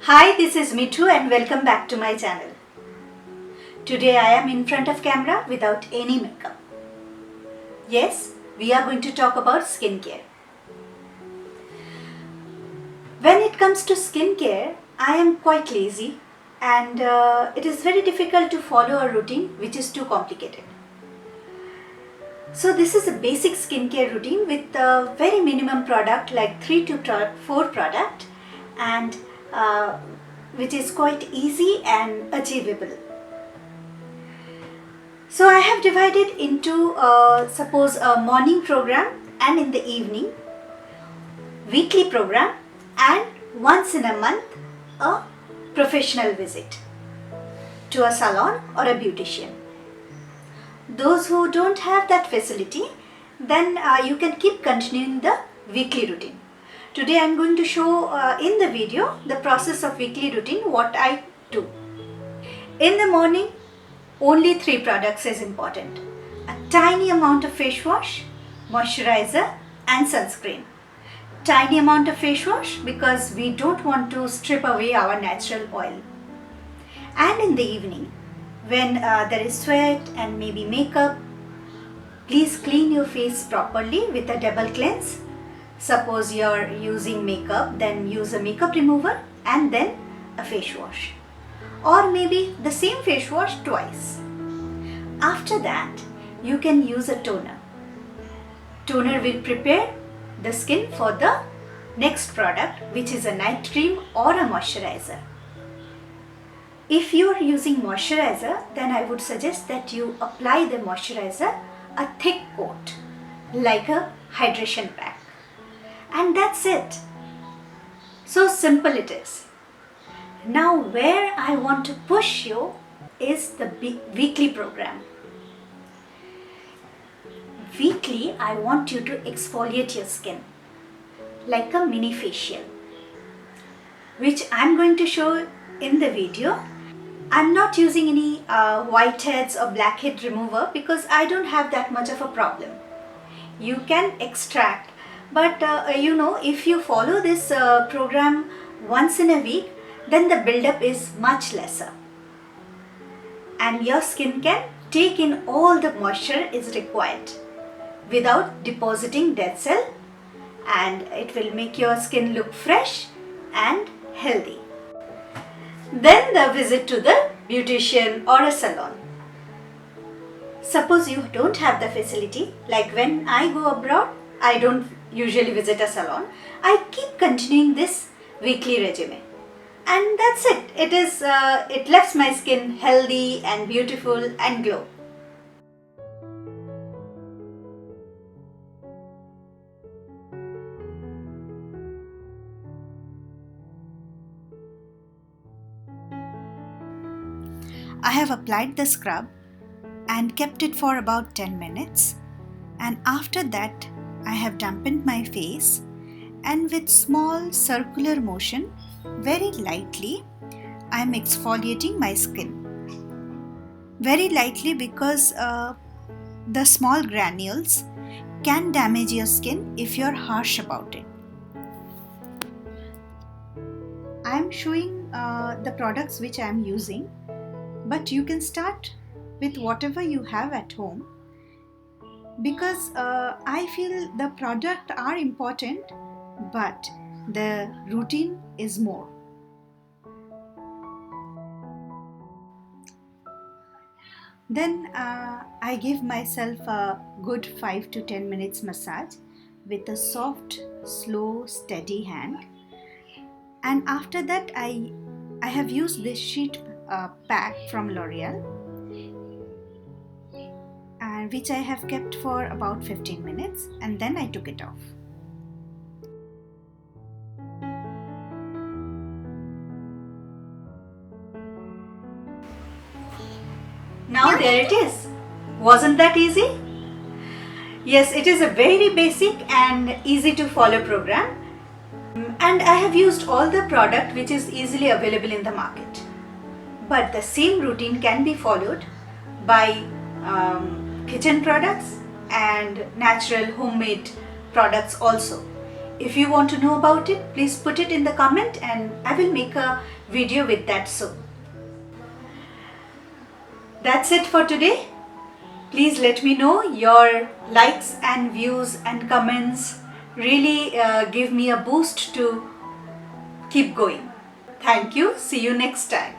Hi, this is Mithu and welcome back to my channel. Today I am in front of camera without any makeup. Yes, we are going to talk about skincare. When it comes to skincare, I am quite lazy and it is very difficult to follow a routine which is too complicated. So this is a basic skincare routine with a very minimum product like 3 to 4 product and which is quite easy and achievable. So I have divided into suppose a morning program and in the evening, weekly program and once in a month a professional visit to a salon or a beautician. Those who don't have that facility, then you can keep continuing the weekly routine. Today I am going to show in the video the process of weekly routine, what I do. In the morning, only 3 products is important. A tiny amount of face wash, moisturizer and sunscreen. Tiny amount of face wash because we don't want to strip away our natural oil. And in the evening, when there is sweat and maybe makeup, please clean your face properly with a double cleanse. Suppose you are using makeup, then use a makeup remover and then a face wash. Or maybe the same face wash twice. After that, you can use a toner. Toner will prepare the skin for the next product, which is a night cream or a moisturizer. If you are using moisturizer, then I would suggest that you apply the moisturizer a thick coat, like a hydration pack. And that's it. So simple it is. Now where I want to push you is the weekly program. Weekly, I want you to exfoliate your skin like a mini facial, which I'm going to show in the video. I'm not using any whiteheads or blackhead remover because I don't have that much of a problem. You can extract, but if you follow this program once in a week, then the buildup is much lesser and your skin can take in all the moisture is required without depositing dead cell, and it will make your skin look fresh and healthy. Then the visit to the beautician or a salon. Suppose you don't have the facility, like when I go abroad, I don't usually visit a salon. I keep continuing this weekly regimen. And that's it. It lets my skin healthy and beautiful and glow. I have applied the scrub and kept it for about 10 minutes. And after that, I have dampened my face and with small circular motion, very lightly, I am exfoliating my skin. Very lightly because the small granules can damage your skin if you are harsh about it. I am showing the products which I am using, but you can start with whatever you have at home because I feel the products are important, but the routine is more. Then I give myself a good 5 to 10 minutes massage with a soft, slow, steady hand. And after that, I have used this sheet pack from L'Oreal, and which I have kept for about 15 minutes, and then I took it off. Now there it is. Wasn't that easy? Yes, it is a very basic and easy to follow program. And I have used all the product which is easily available in the market. But the same routine can be followed by kitchen products and natural homemade products also. If you want to know about it, please put it in the comment and I will make a video with that soap. That's it for today. Please let me know your likes and views and comments. Really give me a boost to keep going. Thank you. See you next time.